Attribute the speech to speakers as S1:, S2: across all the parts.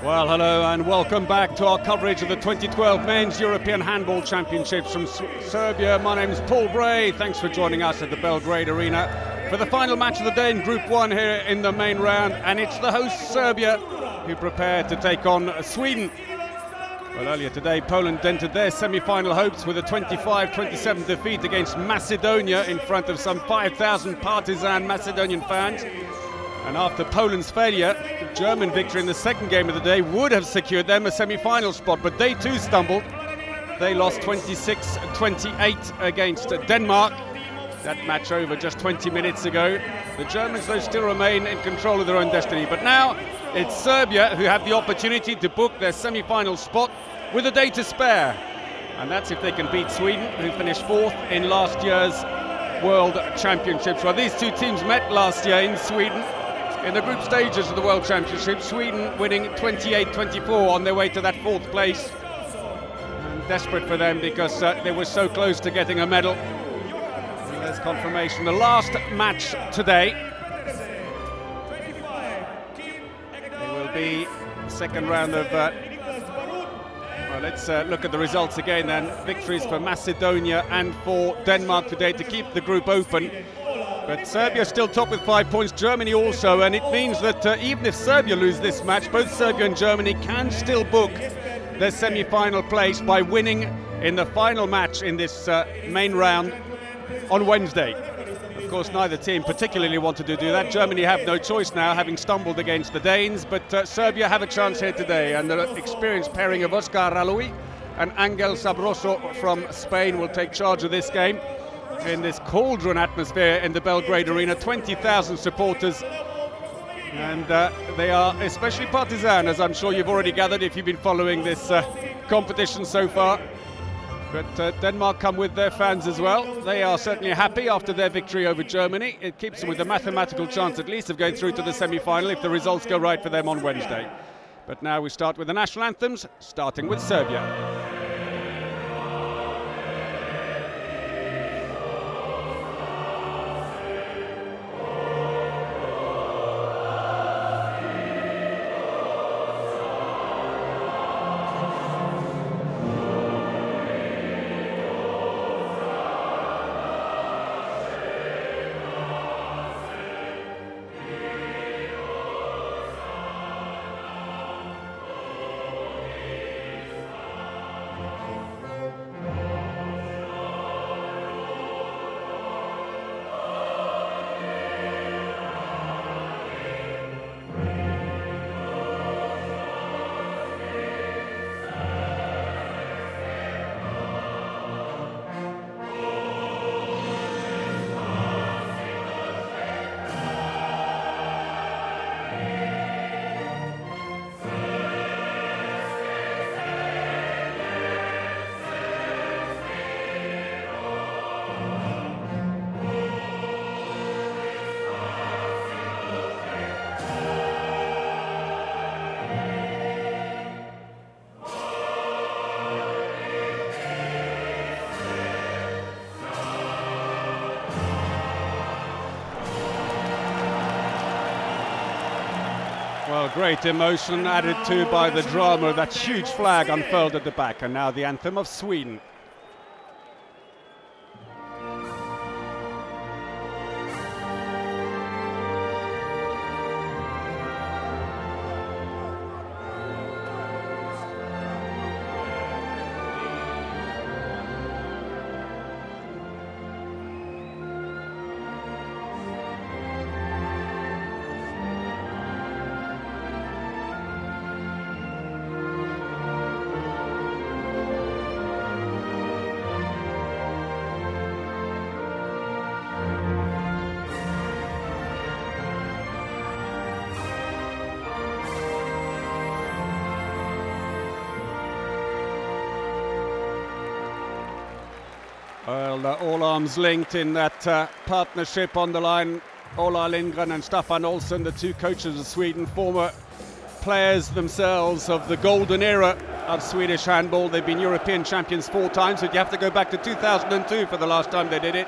S1: Well, hello and welcome back to our coverage of the 2012 Men's European Handball Championships from Serbia. My name is Paul Bray. Thanks for joining us at the Belgrade Arena for the final match of the day in Group 1 here in the main round. And it's the host Serbia who prepare to take on Sweden. Well, earlier today, Poland dented their semi-final hopes with a 25-27 defeat against Macedonia in front of some 5,000 partisan Macedonian fans. And after Poland's failure, the German victory in the second game of the day would have secured them a semi-final spot, but they too stumbled. They lost 26-28 against Denmark. That match over just 20 minutes ago. The Germans, though, still remain in control of their own destiny. But now it's Serbia who have the opportunity to book their semi-final spot with a day to spare. And that's if they can beat Sweden, who finished fourth in last year's World Championships. Well, these two teams met last year in Sweden in the group stages of the World Championship. Sweden winning 28-24 on their way to that fourth place. And desperate for them because they were so close to getting a medal. And there's confirmation. The last match today. It will be second round of... well, let's look at the results again then. Victories for Macedonia and for Denmark today to keep the group open. But Serbia still top with 5 points, Germany also, and it means that even if Serbia lose this match, both Serbia and Germany can still book their semi-final place by winning in the final match in this main round on Wednesday. Of course, neither team particularly wanted to do that. Germany have no choice now, having stumbled against the Danes, but Serbia have a chance here today, and the experienced pairing of Oscar Ralui and Angel Sabroso from Spain will take charge of this game in this cauldron atmosphere in the Belgrade Arena. 20,000 supporters, and they are especially partisan, as I'm sure you've already gathered if you've been following this competition so far. But Denmark come with their fans as well. They are certainly happy after their victory over Germany. It keeps them with a mathematical chance at least of going through to the semi-final if the results go right for them on Wednesday. But now we start with the national anthems, starting with Serbia. Well, great emotion added to by the drama of that huge flag unfurled at the back. And now the anthem of Sweden. Well, all arms linked in that partnership on the line. Ola Lindgren and Staffan Olsson, the two coaches of Sweden, former players themselves of the golden era of Swedish handball. They've been European champions 4 times, but you have to go back to 2002 for the last time they did it.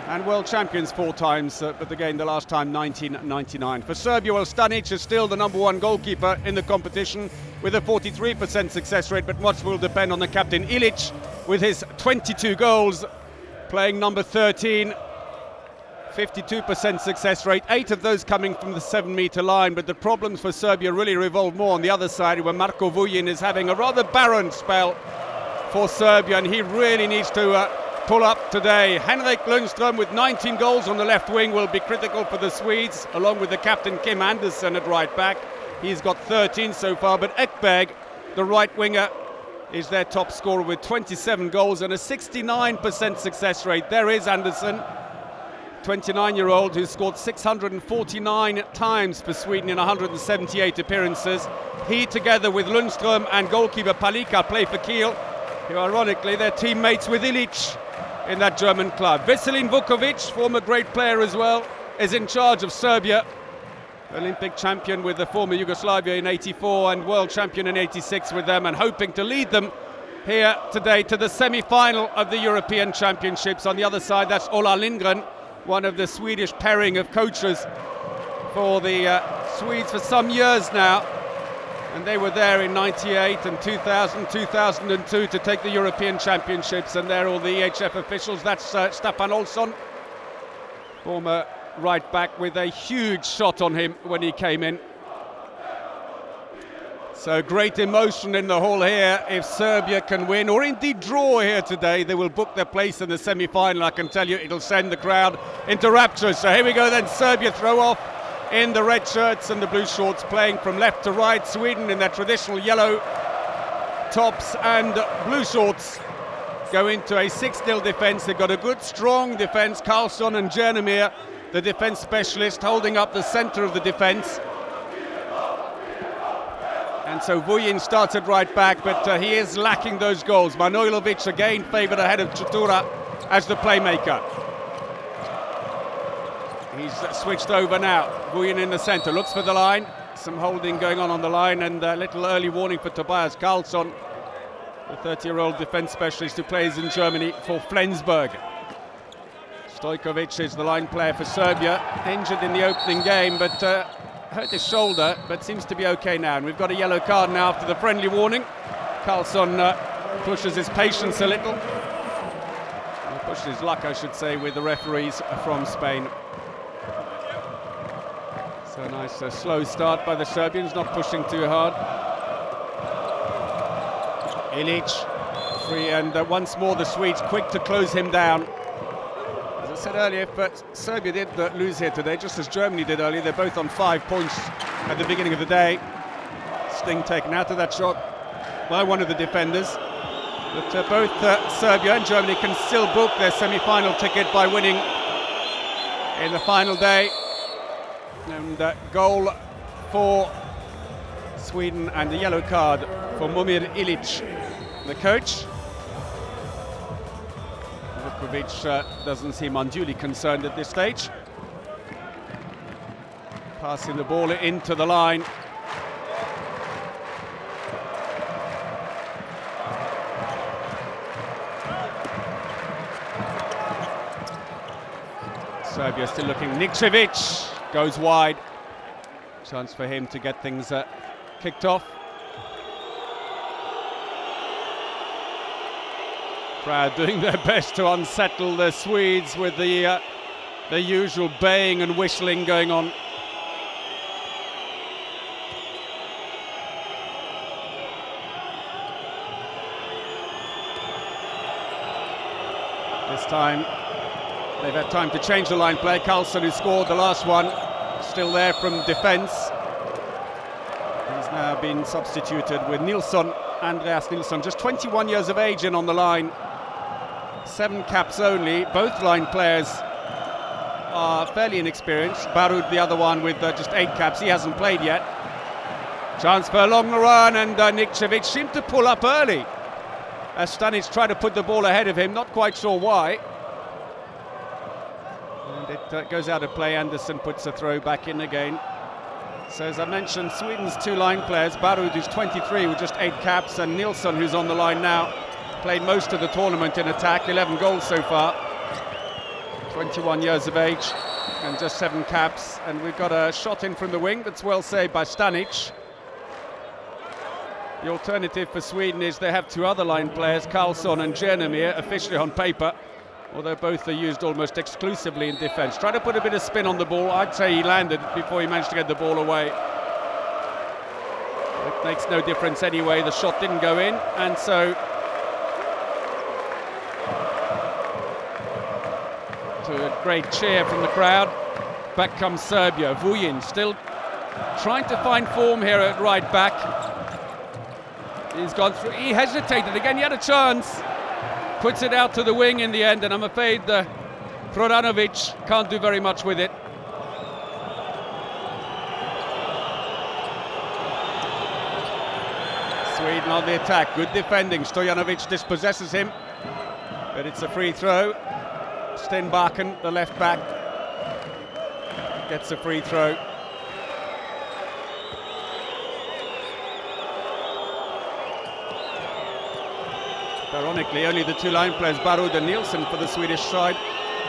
S1: and world champions 4 times, but again the last time 1999. For Serbia, well, Stanic is still the #1 goalkeeper in the competition with a 43% success rate, but much will depend on the captain Ilic with his 22 goals, playing number 13. 52% success rate, 8 of those coming from the 7-metre line, but the problems for Serbia really revolve more on the other side, where Marko Vujin is having a rather barren spell for Serbia, and he really needs to pull up today. Henrik Lundström with 19 goals on the left wing will be critical for the Swedes, along with the captain Kim Andersson at right back. He's got 13 so far, but Ekberg, the right winger, is their top scorer with 27 goals and a 69% success rate. There is Andersson, 29-year-old, who scored 649 times for Sweden in 178 appearances. He, together with Lundström and goalkeeper Palika, play for Kiel, who ironically they're teammates with Ilic in that German club. Veselin Vukovic, former great player as well, is in charge of Serbia. Olympic champion with the former Yugoslavia in '84 and world champion in '86 with them, and hoping to lead them here today to the semi-final of the European Championships. On the other side, that's Ola Lindgren, one of the Swedish pairing of coaches for the Swedes for some years now, and they were there in '98 and 2000, 2002 to take the European Championships, and they're all the EHF officials. That's Staffan Olsson, former right back, with a huge shot on him when he came in. So great emotion in the hall here. If Serbia can win, or indeed draw here today, they will book their place in the semi-final. I can tell you it'll send the crowd into rapture. So here we go then, Serbia throw off in the red shirts and the blue shorts, playing from left to right. Sweden in their traditional yellow tops and blue shorts go into a 6-0 defence. They've got a good, strong defence. Karlsson and Jernemir, the defence specialist, holding up the centre of the defence. And so Vujin starts at right back, but he is lacking those goals. Manojlovic again favoured ahead of Chutura as the playmaker. He's switched over now. Vujin in the centre, looks for the line. Some holding going on the line, and a little early warning for Tobias Karlsson, the 30-year-old defence specialist who plays in Germany for Flensburg. Stojkovic is the line player for Serbia, injured in the opening game, but hurt his shoulder, but seems to be okay now. And we've got a yellow card now after the friendly warning. Karlsson pushes his patience a little. Pushes his luck, I should say, with the referees from Spain. So a nice slow start by the Serbians, not pushing too hard. Ilic free, and once more the Swedes quick to close him down. As I said earlier, if Serbia did lose here today, just as Germany did earlier, they're both on 5 points at the beginning of the day. Sting taken out of that shot by one of the defenders. But both Serbia and Germany can still book their semi-final ticket by winning in the final day. And goal for Sweden and the yellow card for Momir Ilic, the coach. Vukovic doesn't seem unduly concerned at this stage. Passing the ball into the line. Serbia still looking. Nikčević goes wide. Chance for him to get things kicked off. Crowd doing their best to unsettle the Swedes with the usual baying and whistling going on. This time they've had time to change the line play. Karlsson, who scored the last one, still there from defence. He's now been substituted with Nilsson, Andreas Nilsson, just 21 years of age and on the line. 7 caps only. Both line players are fairly inexperienced. Barud, the other one, with just 8 caps. He hasn't played yet. Chance for a long run, and Nikčević seemed to pull up early as Stanic tried to put the ball ahead of him. Not quite sure why. And it goes out of play. Andersson puts a throw back in again. So as I mentioned, Sweden's 2 line players, Barud, who's 23 with just 8 caps, and Nilsson, who's on the line now, played most of the tournament in attack, 11 goals so far. 21 years of age and just 7 caps, and we've got a shot in from the wing that's well saved by Stanic. The alternative for Sweden is they have 2 other line players, Karlsson and Jernemir, officially on paper, although both are used almost exclusively in defence. Try to put a bit of spin on the ball. I'd say he landed before he managed to get the ball away. It makes no difference anyway, the shot didn't go in, and so to a great cheer from the crowd. Back comes Serbia. Vujin still trying to find form here at right back. He's gone through, he hesitated again, he had a chance. Puts it out to the wing in the end, and I'm afraid Prodanovic can't do very much with it. Sweden on the attack, good defending. Stojanovic dispossesses him, but it's a free throw. Stenbakken, the left back, gets a free throw. Ironically, only the 2 line players, Barud and Nielsen, for the Swedish side,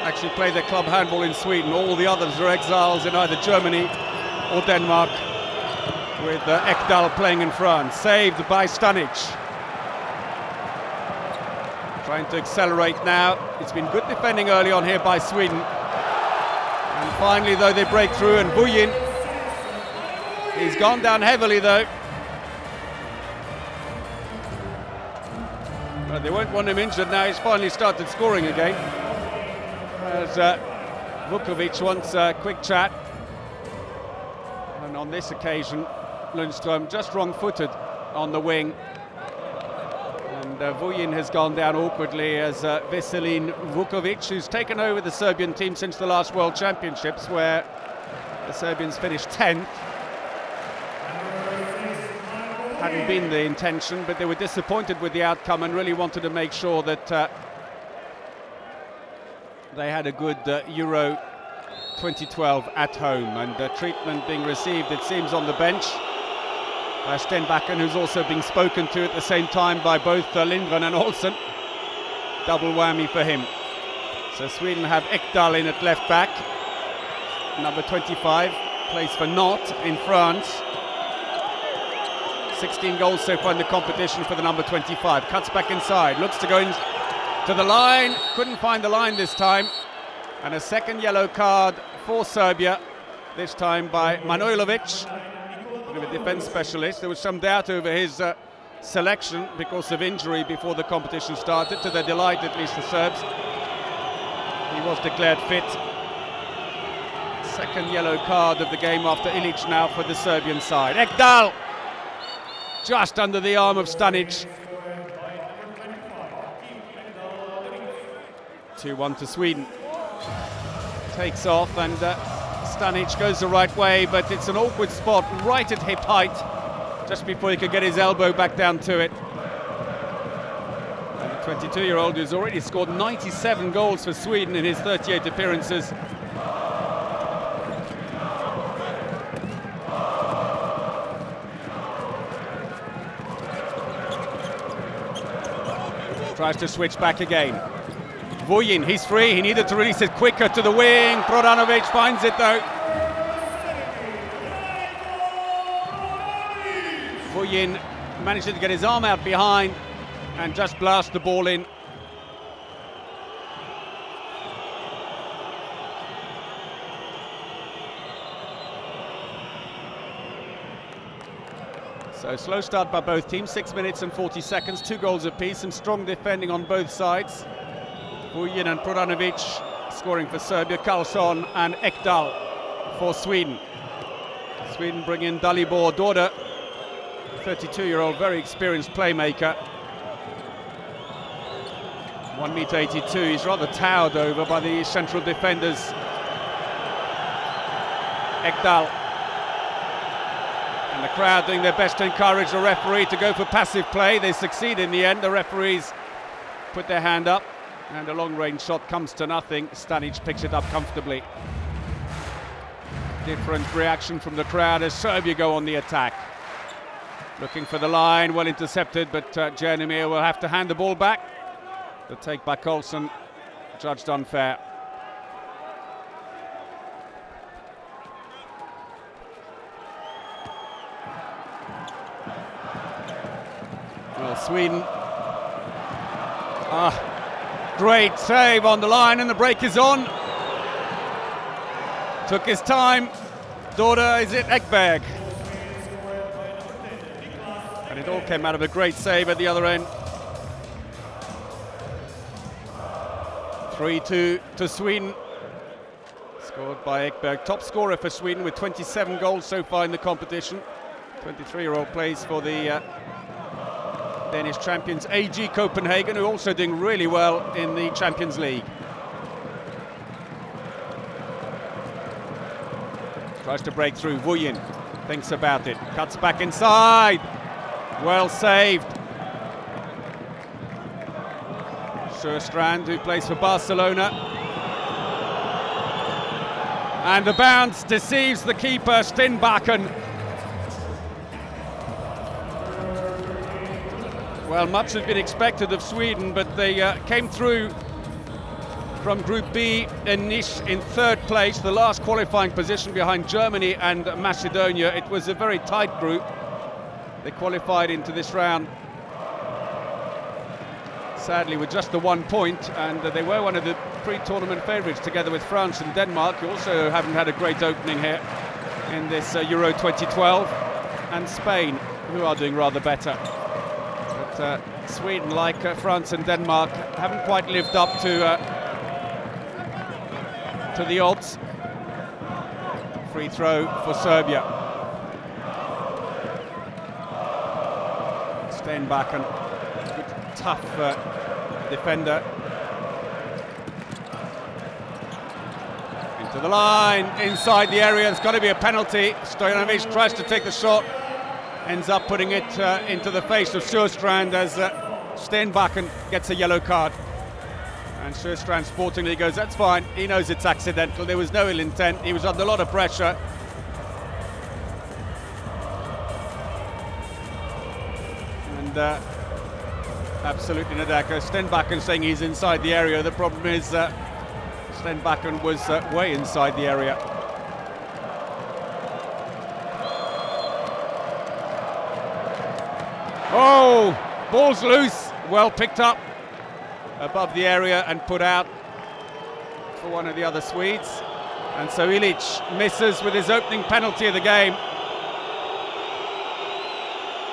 S1: actually play their club handball in Sweden. All the others are exiles in either Germany or Denmark, with Ekdal playing in France. Saved by Stanic. Trying to accelerate now. It's been good defending early on here by Sweden. And finally, though, they break through, and Vujin, he's gone down heavily, though. Well, they won't want him injured now. He's finally started scoring again. As Vukovic wants a quick chat. And on this occasion, Lundström just wrong-footed on the wing. And Vujin has gone down awkwardly as Veselin Vukovic, who's taken over the Serbian team since the last World Championships, where the Serbians finished 10th. Hadn't been the intention, but they were disappointed with the outcome and really wanted to make sure that they had a good Euro 2012 at home. And treatment being received, it seems, on the bench by Stenbakken, who's also being spoken to at the same time by both Lindgren and Olsen. Double whammy for him. So Sweden have Ekdal in at left back. Number 25, plays for Nantes in France. 16 goals so far in the competition for the number 25. Cuts back inside, looks to go in to the line, couldn't find the line this time. And a second yellow card for Serbia, this time by Manojlovic, a defence specialist. There was some doubt over his selection because of injury before the competition started. To their delight, at least the Serbs, he was declared fit. Second yellow card of the game after Ilic now for the Serbian side. Ekdal! Just under the arm of Stanic. 2-1 to Sweden. Takes off, and Stanic goes the right way, but it's an awkward spot right at hip height, just before he could get his elbow back down to it. And the 22-year-old who's already scored 97 goals for Sweden in his 38 appearances. Tries to switch back again. Vujin, he's free. He needed to release it quicker to the wing. Prodanovic finds it though. Vujin manages to get his arm out behind and just blast the ball in. So slow start by both teams, 6 minutes and 40 seconds, 2 goals apiece, some strong defending on both sides. Vujin and Prodanovic scoring for Serbia, Karlsson and Ekdal for Sweden. Sweden bring in Dalibor Dorda, 32-year-old, very experienced playmaker. 1m82, he's rather towered over by the central defenders. Ekdal. And the crowd doing their best to encourage the referee to go for passive play. They succeed in the end. The referees put their hand up, and a long-range shot comes to nothing. Stanic picks it up comfortably. Different reaction from the crowd as Serbia go on the attack. Looking for the line, well intercepted, but Jernemir will have to hand the ball back. The take by Olsen, judged unfair. Well, Sweden. Great save on the line, and the break is on. Took his time. Daughter, is it Ekberg? And it all came out of a great save at the other end. 3-2 to Sweden. Scored by Ekberg. Top scorer for Sweden with 27 goals so far in the competition. 23-year-old plays for the Danish champions AG Copenhagen, who are also doing really well in the Champions League. Tries to break through. Vuyin thinks about it. Cuts back inside. Well saved. Sjöstrand, who plays for Barcelona. And the bounce deceives the keeper, Stenbakken. Well, much has been expected of Sweden, but they came through from Group B in Nice in third place, the last qualifying position behind Germany and Macedonia. It was a very tight group. They qualified into this round, sadly, with just the 1 point, and they were one of the pre-tournament favourites together with France and Denmark, who also haven't had a great opening here in this Euro 2012, and Spain, who are doing rather better. But Sweden, like France and Denmark, haven't quite lived up to the odds. Free throw for Serbia. Stenbakken, good, tough defender. Into the line, inside the area. There's got to be a penalty. Stojanovic tries to take the shot, ends up putting it into the face of Sjöstrand as Stenbakken gets a yellow card. And Sjöstrand sportingly goes, that's fine, he knows it's accidental, there was no ill intent, he was under a lot of pressure. And absolutely Nadaka. Stenbakken saying he's inside the area. The problem is Stenbakken was way inside the area. Oh, ball's loose, well picked up above the area and put out for one of the other Swedes. And so Ilic misses with his opening penalty of the game.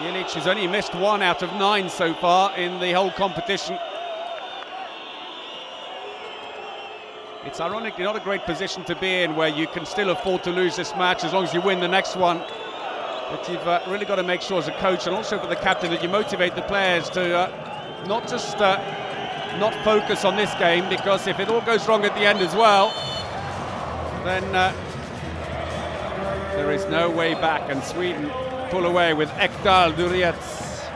S1: Ilic has only missed 1 out of 9 so far in the whole competition. It's ironically not a great position to be in, where you can still afford to lose this match as long as you win the next one. But you've really got to make sure as a coach, and also for the captain, that you motivate the players to not just not focus on this game, because if it all goes wrong at the end as well, then there is no way back, and Sweden pull away with Ekdal Durietz.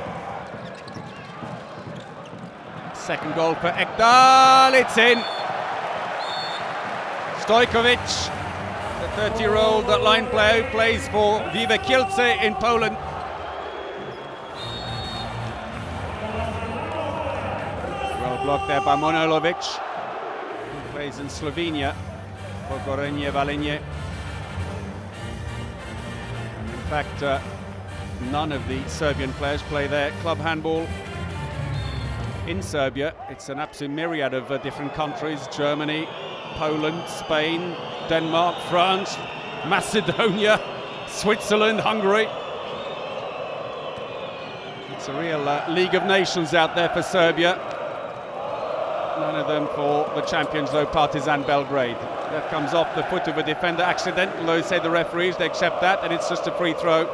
S1: Second goal for Ekdal, it's in. Stojkovic, the 30-year-old line player who plays for Vive Kielce in Poland. Well blocked there by Manojlovic, who plays in Slovenia for Gorenje Velenje. In fact, none of the Serbian players play their club handball in Serbia. It's an absolute myriad of different countries: Germany, Poland, Spain, Denmark, France, Macedonia, Switzerland, Hungary. It's a real League of Nations out there for Serbia. None of them for the champions, though, Partizan Belgrade. That comes off the foot of a defender, accidental, though, say the referees, they accept that, and it's just a free throw.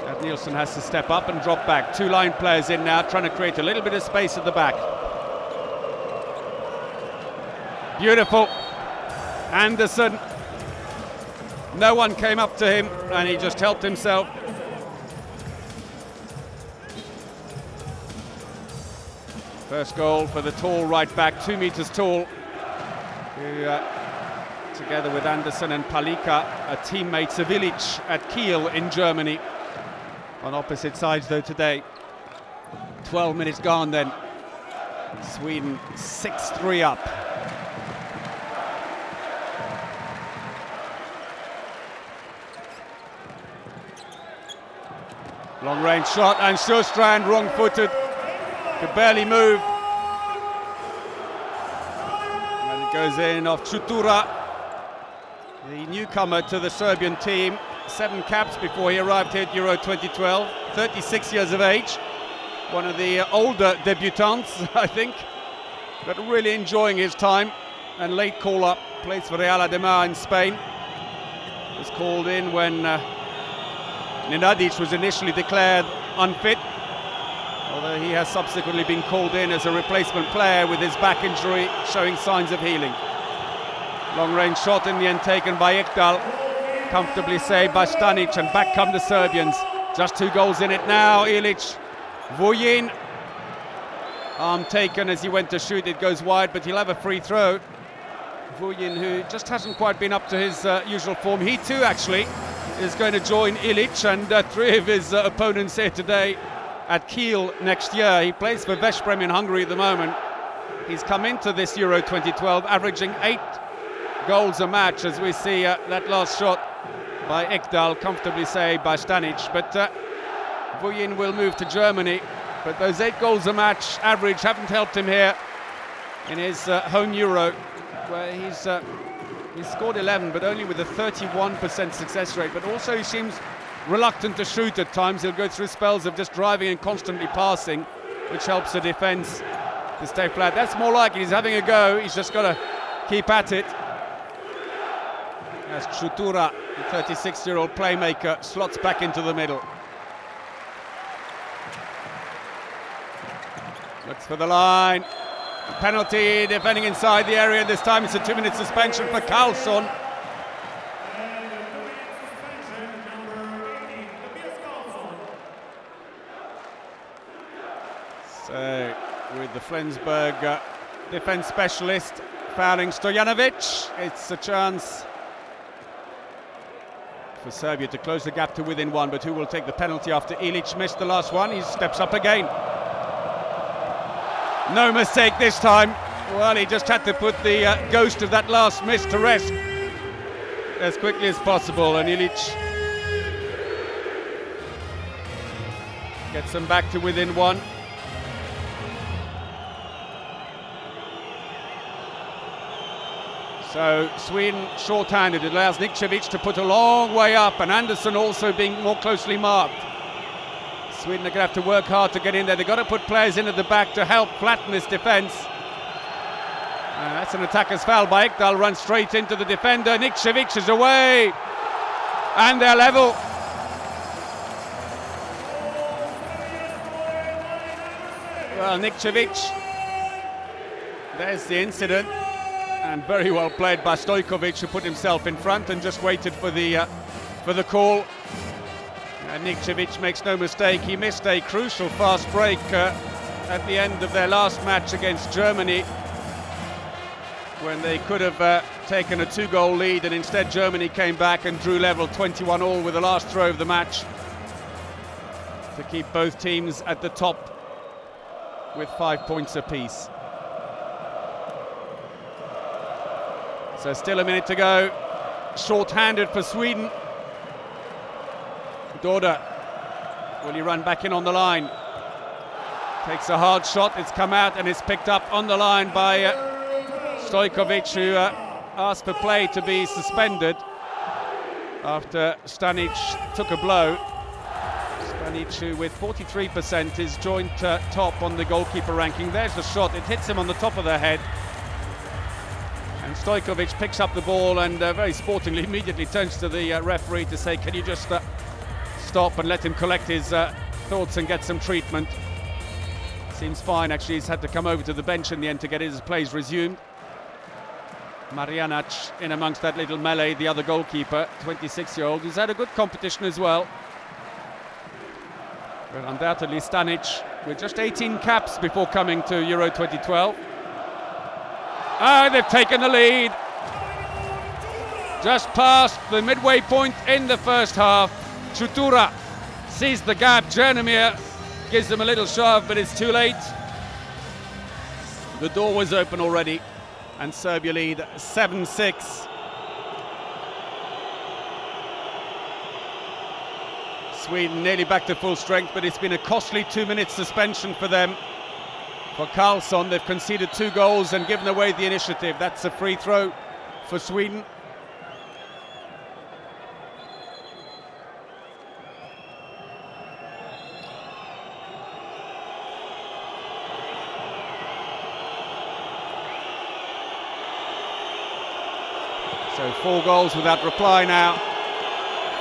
S1: And Nielsen has to step up and drop back. 2 line players in now, trying to create a little bit of space at the back. Beautiful. Anderson. No one came up to him, and he just helped himself. First goal for the tall right back, 2 meters tall, who, together with Anderson and Palika, are teammates of Ilic at Kiel in Germany. On opposite sides, though, today. 12 minutes gone then. Sweden 6-3 up. Long range shot, and Sjöstrand wrong-footed, could barely move. And it goes in off Čutura, the newcomer to the Serbian team. 7 caps before he arrived here at Euro 2012, 36 years of age. One of the older debutants, I think, but really enjoying his time. And late call-up, plays for Real Ademar in Spain. Was called in when Nenadic was initially declared unfit, although he has subsequently been called in as a replacement player with his back injury showing signs of healing. Long-range shot in the end taken by Ekdal, comfortably saved by Stanic, and back come the Serbians. Just 2 goals in it now. Ilic, Vujin, arm taken as he went to shoot, it goes wide, but he'll have a free throw. Vujin, who just hasn't quite been up to his usual form. He too actually is going to join Ilic and 3 of his opponents here today at Kiel next year. He plays for Veszprém in Hungary at the moment. He's come into this Euro 2012 averaging 8 goals a match, as we see that last shot by Ekdal comfortably saved by Stanic. But Vujin will move to Germany, but those 8 goals a match average haven't helped him here in his home Euro, where he's scored 11, but only with a 31% success rate. But also he seems reluctant to shoot at times. He'll go through spells of just driving and constantly passing, which helps the defence to stay flat. That's more like it. He's having a go. He's just got to keep at it. As Čutura, the 36-year-old playmaker, slots back into the middle. Looks for the line. Penalty, defending inside the area. This time it's a 2-minute suspension for Karlsson. So, with the Flensburg defence specialist fouling Stojanovic, it's a chance for Serbia to close the gap to within 1, but who will take the penalty after Ilic missed the last one? He steps up again. No mistake this time. Well, he just had to put the ghost of that last miss to rest as quickly as possible, and Ilic gets them back to within 1. So Sweden short-handed. It allows Nikčević to put a long way up, and Andersson also being more closely marked. Sweden are going to have to work hard to get in there. They've got to put players in at the back to help flatten this defence. That's an attacker's foul by Ekdal, runs straight into the defender. Nikčević is away, and they're level. Well, Nikčević, there's the incident, and very well played by Stojkovic, who put himself in front and just waited for the call. And Nikčević makes no mistake. He missed a crucial fast break at the end of their last match against Germany, when they could have taken a 2-goal lead, and instead Germany came back and drew level 21-all with the last throw of the match to keep both teams at the top with 5 points apiece. So still a minute to go. Short-handed for Sweden. Dorda, will he run back in on the line? Takes a hard shot, it's come out and it's picked up on the line by Stojkovic, who asked for play to be suspended after Stanic took a blow. Stanic, who with 43% is joint top on the goalkeeper ranking. There's the shot, it hits him on the top of the head. And Stojkovic picks up the ball and very sportingly immediately turns to the referee to say, can you just stop and let him collect his thoughts and get some treatment. Seems fine, actually. He's had to come over to the bench in the end to get his plays resumed. Marjanac in amongst that little melee, the other goalkeeper, 26-year-old, who's had a good competition as well. But undoubtedly Stanic, with just 18 caps before coming to Euro 2012. Ah, they've taken the lead. Just past the midway point in the first half. Čutura sees the gap. Jernemir gives them a little shove, but it's too late. The door was open already, and Serbia lead 7-6. Sweden nearly back to full strength, but it's been a costly 2-minute suspension for them. For Karlsson, they've conceded 2 goals and given away the initiative. That's a free throw for Sweden. So 4 goals without reply now.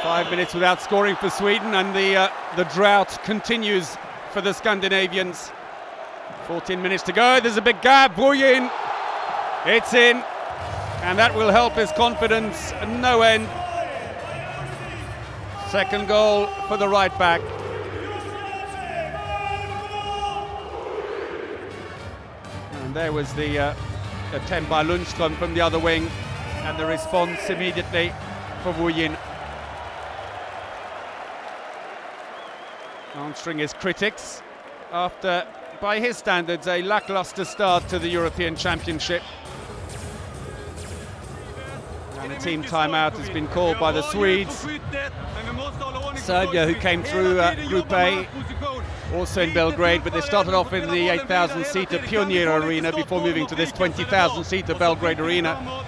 S1: 5 minutes without scoring for Sweden, and the drought continues for the Scandinavians. 14 minutes to go. There's a big gap. Buyin, it's in, and that will help his confidence no end. Second goal for the right back. And there was the attempt by Lundström from the other wing, and the response immediately for Buyin. Answering his critics after, by his standards, a lackluster start to the European Championship. And a team timeout has been called by the Swedes. Serbia, who came through Group A, also in Belgrade, but they started off in the 8,000-seater Pionir Arena before moving to this 20,000-seater Belgrade Arena.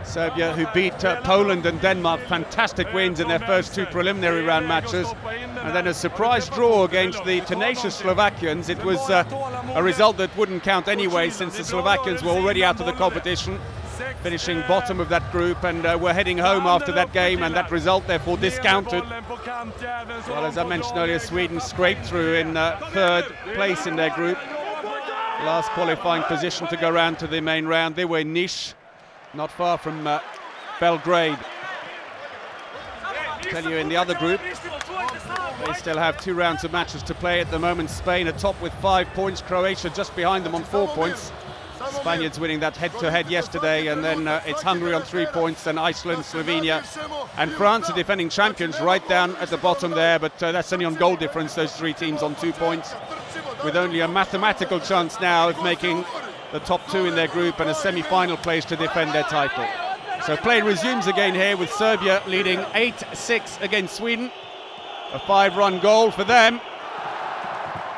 S1: Serbia, who beat Poland and Denmark, fantastic wins in their first 2 preliminary round matches, and then a surprise draw against the tenacious Slovakians. It was a result that wouldn't count anyway, since the Slovakians were already out of the competition, finishing bottom of that group, and were heading home after that game, and that result therefore discounted. Well, as I mentioned earlier, Sweden scraped through in 3rd place in their group. Last qualifying position to go round to the main round. They were in Niš, not far from Belgrade. Tell you, in the other group, they still have 2 rounds of matches to play at the moment. Spain atop with 5 points, Croatia just behind them on 4 points. Spaniards winning that head-to-head yesterday, and then it's Hungary on 3 points, then Iceland, Slovenia, and France, the defending champions, right down at the bottom there, but that's only on goal difference, those 3 teams on 2 points, with only a mathematical chance now of making the top 2 in their group and a semi-final place to defend their title. So play resumes again here, with Serbia leading 8-6 against Sweden. A 5-run goal for them.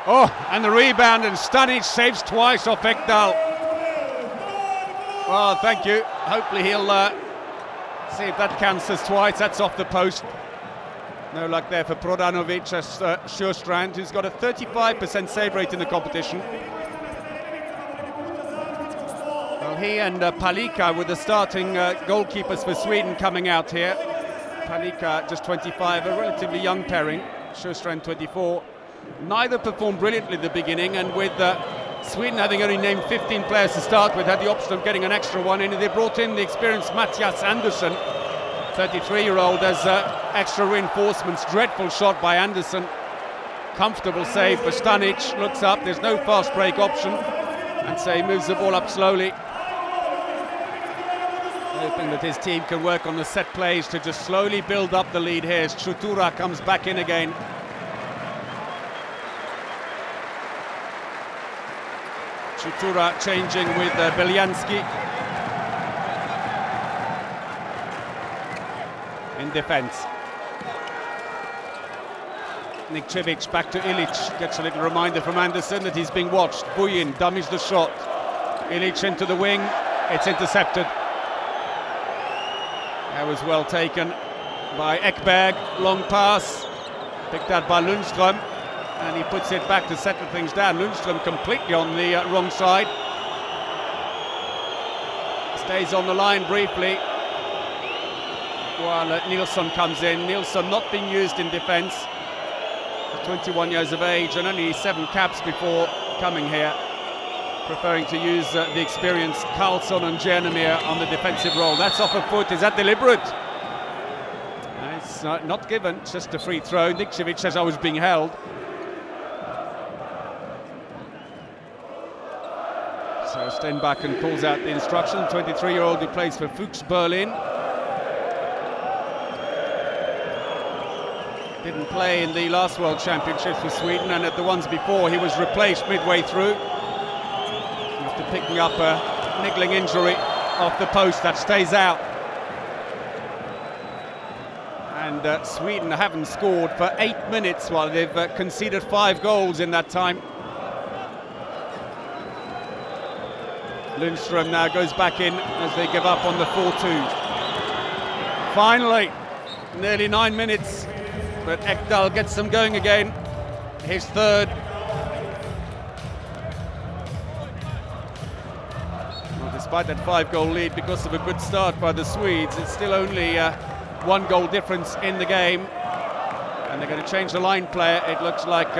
S1: Oh, and the rebound, and Stanic saves twice off Ekdal. Well, thank you. Hopefully he'll see if that counts as twice. That's off the post. No luck there for Prodanovic as Sjöstrand, who's got a 35% save rate in the competition. Well, he and Palika were the starting goalkeepers for Sweden coming out here. Palika just 25, a relatively young pairing. Sjöstrand 24. Neither performed brilliantly at the beginning, and with Sweden having only named 15 players to start with, had the option of getting an extra one in. They brought in the experienced Mattias Andersson, 33-year-old, as extra reinforcements. Dreadful shot by Andersson. Comfortable save for Stanic. Looks up, there's no fast break option, and so he moves the ball up slowly, hoping that his team can work on the set plays to just slowly build up the lead here as Chutura comes back in again. Chutura changing with Beljanski in defence. Nikčević back to Ilić, gets a little reminder from Andersson that he's being watched. Buyin dummies the shot. Ilić into the wing, it's intercepted. That was well taken by Ekberg, long pass, picked out by Lundström, and he puts it back to settle things down. Lundström completely on the wrong side. Stays on the line briefly while Nilsson comes in. Nilsson not being used in defence. 21 years of age and only 7 caps before coming here. Preferring to use the experienced Karlsson and Jernemir on the defensive role. That's off a foot. Is that deliberate? It's not given, just a free throw. Nikčević says I was being held. So Stenbakken calls out the instruction. 23-year-old who plays for Fuchs Berlin. Didn't play in the last World Championships for Sweden, and at the ones before he was replaced midway through after picking up a niggling injury off the post that stays out. And and Sweden haven't scored for 8 minutes while they've conceded 5 goals in that time. Lundström now goes back in as they give up on the 4-2. Finally, nearly 9 minutes, but Ekdal gets them going again. His third. Well, despite that 5-goal lead, because of a good start by the Swedes, it's still only 1 goal difference in the game. And they're going to change the line player. It looks like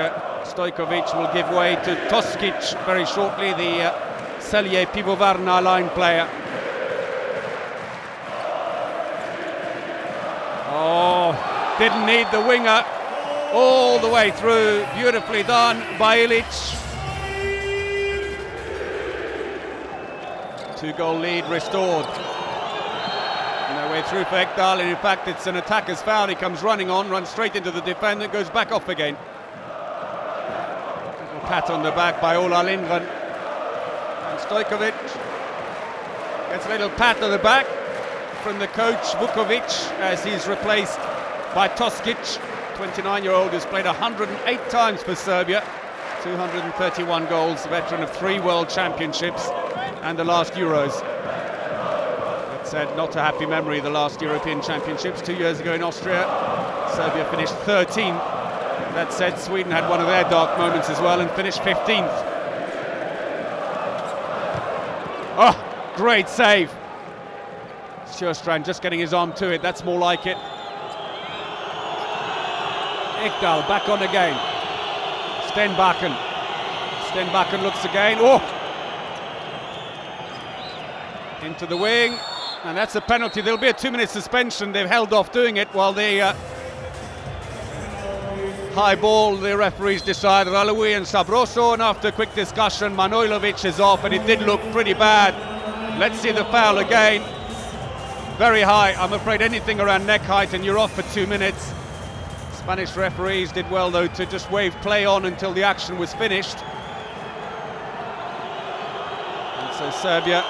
S1: Stojkovic will give way to Toskic very shortly, the Celje Pivovarna line player. Oh, didn't need the winger all the way through. Beautifully done by Ilic. 2-goal lead restored. No way through for Ekdal, and in fact it's an attacker's foul. He comes running on, runs straight into the defender, goes back off again. Little pat on the back by Ola Lindgren. And Stojkovic gets a little pat on the back from the coach Vukovic as he's replaced by Toskic. 29-year-old who's played 108 times for Serbia, 231 goals, veteran of 3 World Championships and the last Euros. That said, not a happy memory, the last European Championships 2 years ago in Austria. Serbia finished 13th. That said, Sweden had one of their dark moments as well and finished 15th. Oh, great save. Sjöstrand just getting his arm to it, that's more like it. Ekdal back on again. Stenbakken. Stenbakken looks again. Oh! Into the wing. And that's a penalty. There'll be a 2-minute suspension. They've held off doing it while the high ball, the referees decided. Alawi and Sabroso, and after a quick discussion, Manojlovic is off, and it did look pretty bad. Let's see the foul again. Very high. I'm afraid anything around neck height and you're off for 2 minutes. Spanish referees did well though to just wave play on until the action was finished. And so Serbia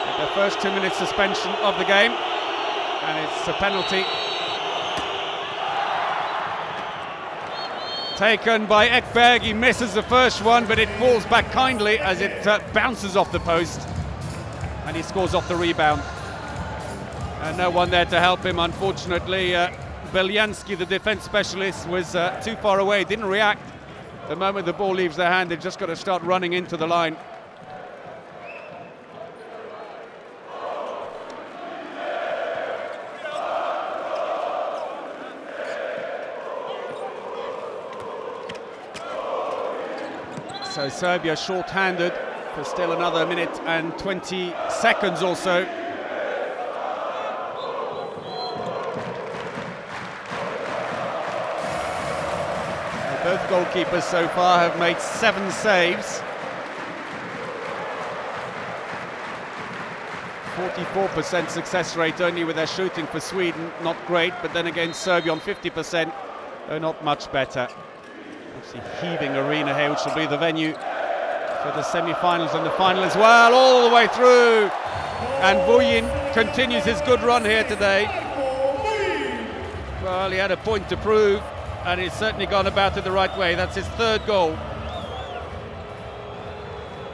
S1: had their first 2-minute suspension of the game, and it's a penalty taken by Ekberg. He misses the first one, but it falls back kindly as it bounces off the post, and he scores off the rebound. And no one there to help him, unfortunately. Beljanski, the defence specialist, was too far away, didn't react. The moment the ball leaves their hand, they've just got to start running into the line. So Serbia short-handed for still another minute and 20 seconds or so. Both goalkeepers so far have made 7 saves. 44% success rate only with their shooting for Sweden, not great, but then again Serbia on 50%, though not much better. Obviously heaving arena here, which will be the venue for the semi-finals and the final as well, all the way through. And Vujin continues his good run here today. Well, he had a point to prove, and he's certainly gone about it the right way. That's his 3rd goal.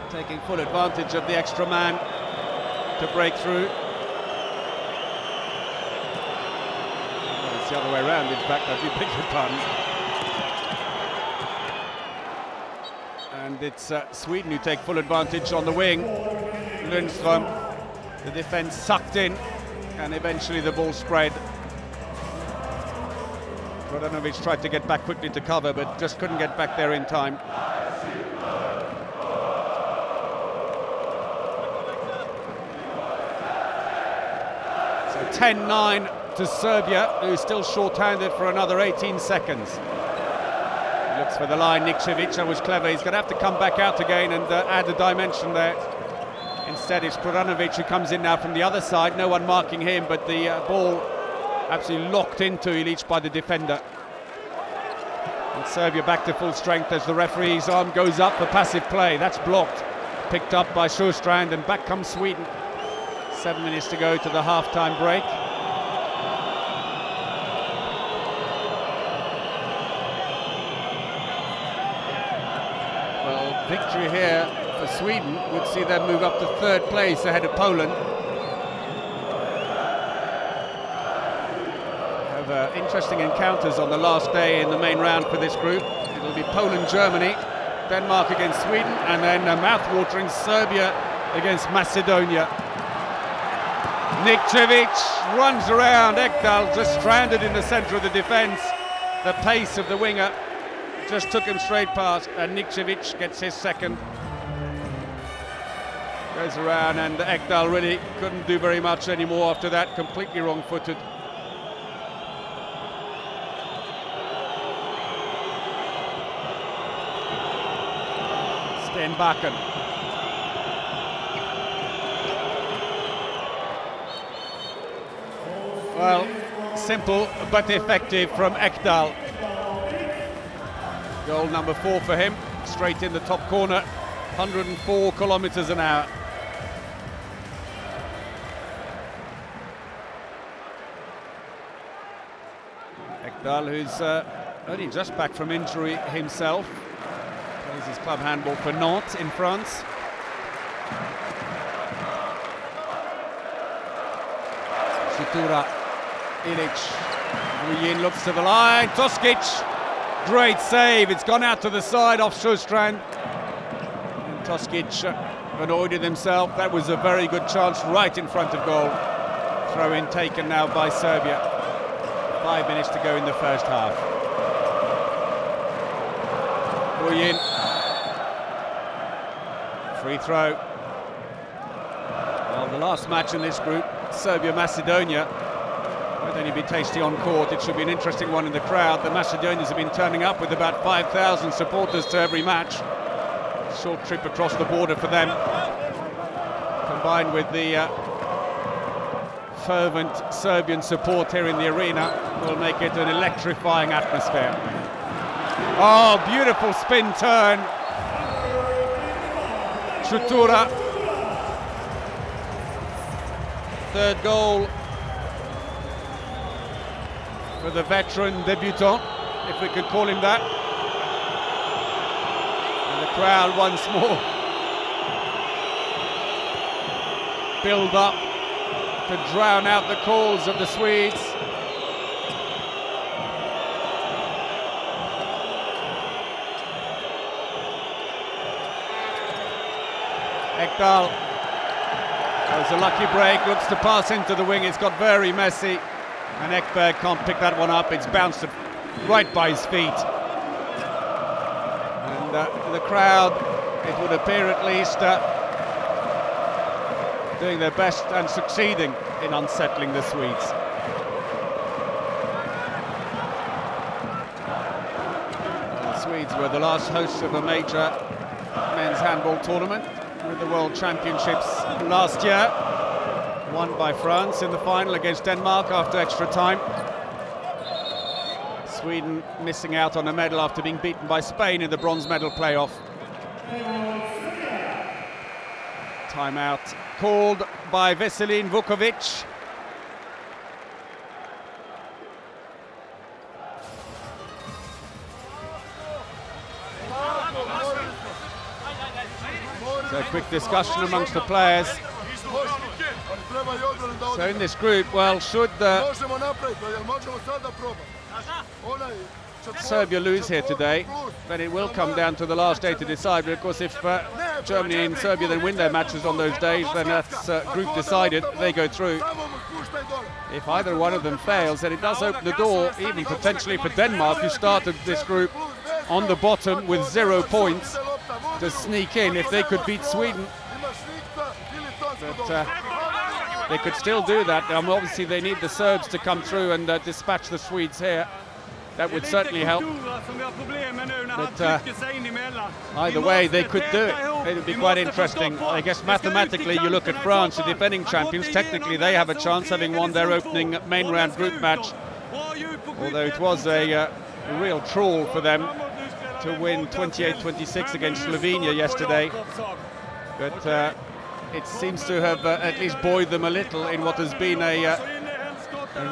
S1: Taking full advantage of the extra man to break through. Well, it's the other way around, in fact, I do beg your pardon. And it's Sweden who take full advantage on the wing. Lundström, the defence sucked in, and eventually the ball spread. Brodanovic tried to get back quickly to cover, but just couldn't get back there in time. So 10-9 to Serbia, who's still short-handed for another 18 seconds. He looks for the line. Nikčević was clever. He's going to have to come back out again and add a dimension there. Instead, it's Brodanovic who comes in now from the other side. No one marking him, but the ball absolutely locked into Ilic by the defender. And Serbia back to full strength as the referee's arm goes up for passive play. That's blocked. Picked up by Sjöstrand, and back comes Sweden. 7 minutes to go to the half-time break. victory here for Sweden would see them move up to third place ahead of Poland. Have interesting encounters on the last day in the main round for this group. It'll be Poland-Germany, Denmark against Sweden, and then mouth-watering Serbia against Macedonia. Nikčević runs around, Ekdal just stranded in the centre of the defence. The pace of the winger just took him straight past, and Nikčević gets his second. Goes around, and Ekdal really couldn't do very much anymore after that, completely wrong-footed. Stenbakken. Well, simple but effective from Ekdal. Goal number 4 for him, straight in the top corner, 104 kilometers an hour. Ekdal, who's only just back from injury himself, plays his club handball for Nantes in France. Sutura, Ilic, Ruyin looks to the line, Toskic, great save, it's gone out to the side off Sjöstrand. And Toskic avoided himself, that was a very good chance right in front of goal. Throw-in taken now by Serbia. 5 minutes to go in the first half. Ruyin, free throw. Well, the last match in this group, Serbia-Macedonia, won't only be tasty on court, it should be an interesting one in the crowd. The Macedonians have been turning up with about 5,000 supporters to every match. Short trip across the border for them, combined with the fervent Serbian support here in the arena, will make it an electrifying atmosphere. Oh, beautiful spin turn. Sutura. Third goal for the veteran debutant, if we could call him that. And the crowd once more build up to drown out the calls of the Swedes. Ekdal, that was a lucky break, looks to pass into the wing, it's got very messy, and Ekberg can't pick that one up, it's bounced right by his feet. And the crowd, it would appear at least, doing their best and succeeding in unsettling the Swedes. The Swedes were the last hosts of a major men's handball tournament with the World Championships last year, won by France in the final against Denmark after extra time. Sweden missing out on a medal after being beaten by Spain in the bronze medal playoff. Timeout called by Veselin Vukovic. So a quick discussion amongst the players. So in this group, well, should Serbia lose here today, then it will come down to the last day to decide. But of course, if Germany and Serbia then win their matches on those days, then that's group decided, they go through. If either one of them fails, then it does open the door, even potentially for Denmark, who started this group on the bottom with 0 points, to sneak in if they could beat Sweden. But they could still do that. Obviously they need the Serbs to come through and dispatch the Swedes here. That would certainly help. But either way, they could do it. It would be quite interesting. I guess mathematically, you look at France, the defending champions, technically they have a chance, having won their opening main round group match. Although it was a real trawl for them to win 28-26 against Slovenia yesterday. But it seems to have at least buoyed them a little in what has been a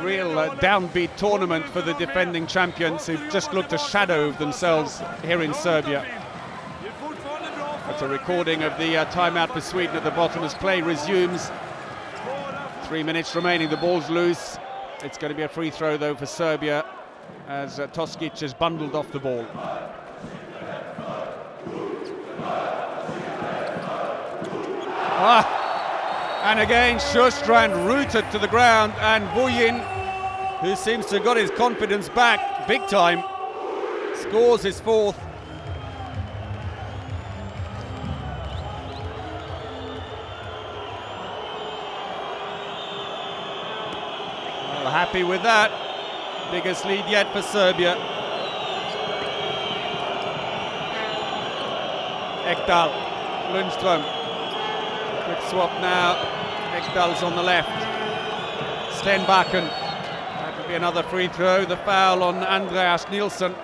S1: real downbeat tournament for the defending champions, who've just looked a shadow of themselves here in Serbia. That's a recording of the timeout for Sweden at the bottom as play resumes. 3 minutes remaining, the ball's loose. It's going to be a free throw though for Serbia as Toskic is bundled off the ball. And again Sjöstrand rooted to the ground, and Vujin, who seems to have got his confidence back big time, scores his fourth. Well, happy with that. Biggest lead yet for Serbia. Ekdal, Lundström. Quick swap now. Ekdal's on the left. Stenbakken. That would be another free throw. The foul on Andreas Nilsson.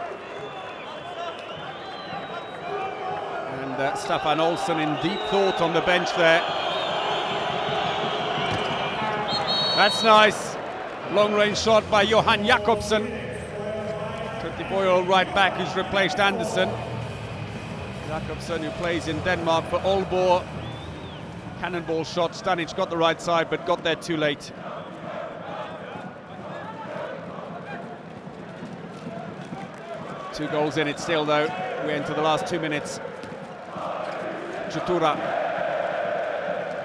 S1: And Staffan Olsson in deep thought on the bench there. That's nice. Long-range shot by Johan Jakobsen. 24-year-old right back who's replaced Andersen. Jakobsen, who plays in Denmark for Aalborg. Cannonball shot. Stanic got the right side but got there too late. Two goals in it still though. We enter the last 2 minutes. Jutura.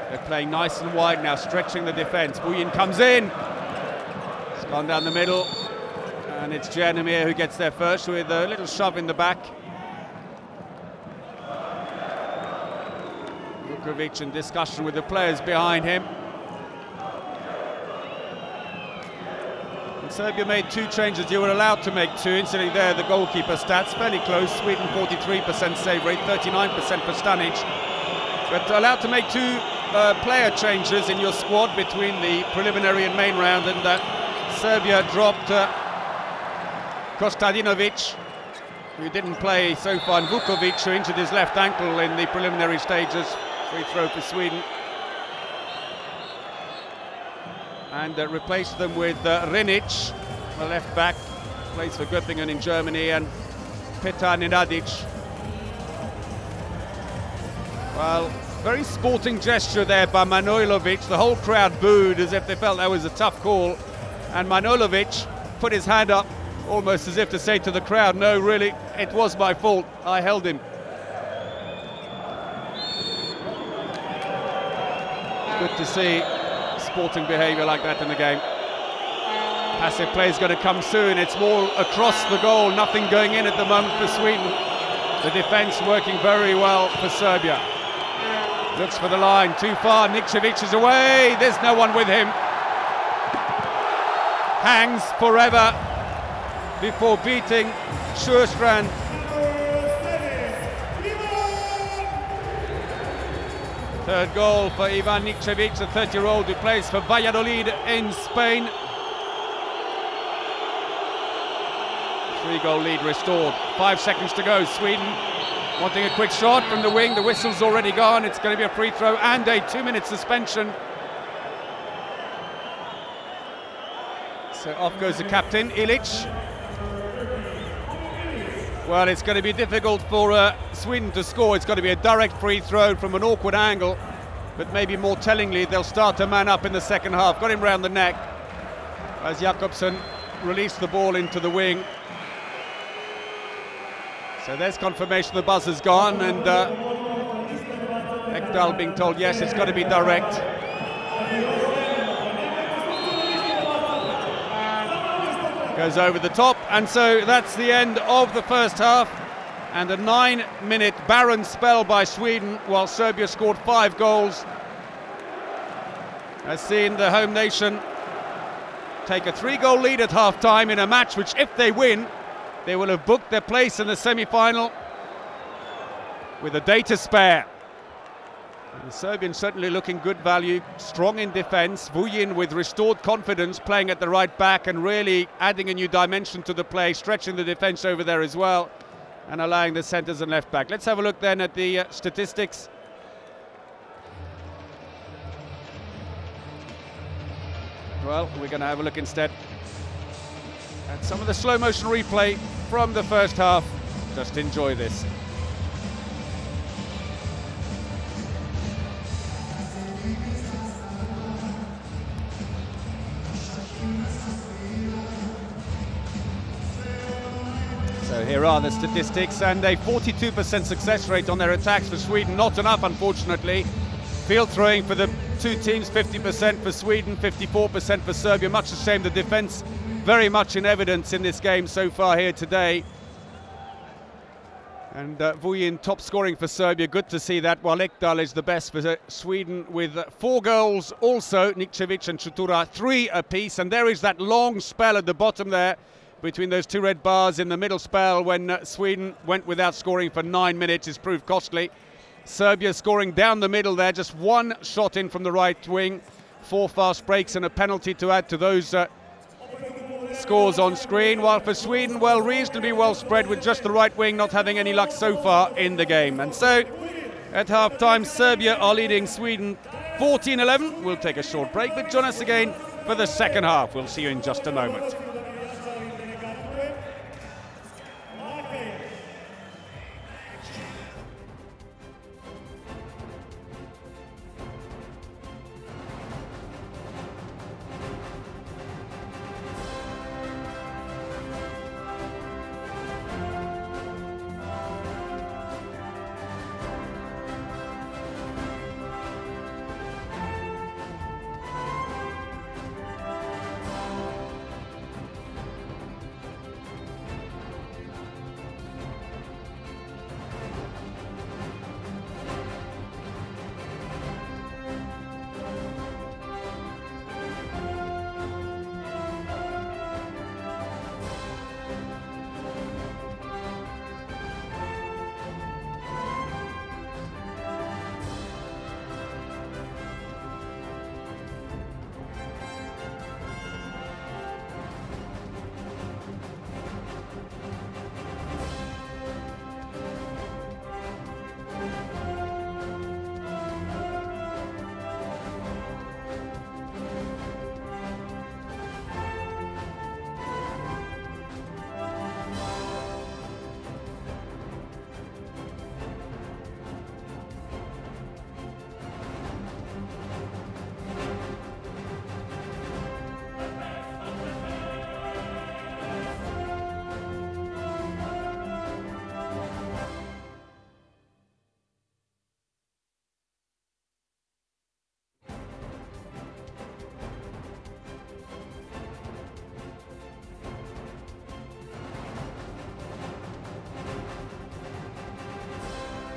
S1: They're playing nice and wide now, stretching the defence. Vujin comes in. It's gone down the middle. And it's Jernemir who gets there first with a little shove in the back. Vukovic in discussion with the players behind him. And Serbia made 2 changes. You were allowed to make 2. Incidentally there, the goalkeeper stats fairly close. Sweden 43% save rate, 39% for Stanic. But allowed to make 2 player changes in your squad between the preliminary and main round, and Serbia dropped Kostadinovic, who didn't play so far, and Vukovic, who injured his left ankle in the preliminary stages. Free throw for Sweden. And replaced them with Rinic, the left back, plays for Göppingen in Germany, and Petar Nenadic. Well, very sporting gesture there by Manojlovic. The whole crowd booed as if they felt that was a tough call. And Manojlovic put his hand up almost as if to say to the crowd, no, really, it was my fault. I held him. Good to see sporting behaviour like that in the game. Passive play is going to come soon. It's more across the goal, nothing going in at the moment for Sweden. The defence working very well for Serbia. Looks for the line, too far. Nikčević is away. There's no one with him. Hangs forever before beating Sjöstrand. Third goal for Ivan Nikčević, the 30-year-old who plays for Valladolid in Spain. 3-goal lead restored. 5 seconds to go. Sweden wanting a quick shot from the wing. The whistle's already gone. It's going to be a free throw and a 2-minute suspension. So off goes the captain, Ilic. Well, it's going to be difficult for Sweden to score. It's going to be a direct free throw from an awkward angle, but maybe more tellingly, they'll start to man up in the second half. Got him round the neck as Jakobsen released the ball into the wing. So there's confirmation the buzzer's gone, and Ekdal being told, yes, it's got to be direct. Goes over the top, and so that's the end of the first half, and a 9-minute barren spell by Sweden while Serbia scored 5 goals. Has seen the home nation take a 3-goal lead at half-time in a match which, if they win, they will have booked their place in the semi-final with a day to spare. The Serbians certainly looking good value, strong in defence. Vujin with restored confidence, playing at the right back and really adding a new dimension to the play, stretching the defence over there as well, and allowing the centres and left back. Let's have a look then at the statistics. Well, we're going to have a look instead at some of the slow motion replay from the first half. Just enjoy this. So here are the statistics, and a 42% success rate on their attacks for Sweden. Not enough, unfortunately. Field throwing for the two teams, 50% for Sweden, 54% for Serbia. Much the same, the defence very much in evidence in this game so far here today. And Vujin top scoring for Serbia, good to see that, while Ekdal is the best for Sweden with 4 goals. Also, Nikčević and Čutura 3 apiece. And there is that long spell at the bottom there, between those 2 red bars in the middle spell, when Sweden went without scoring for 9 minutes. Is proved costly. Serbia scoring down the middle there, just 1 shot in from the right wing, 4 fast breaks and a penalty to add to those scores on screen, while for Sweden, well, reasonably well spread with just the right wing not having any luck so far in the game. And so at half-time, Serbia are leading Sweden 14-11. We'll take a short break, but join us again for the second half. We'll see you in just a moment.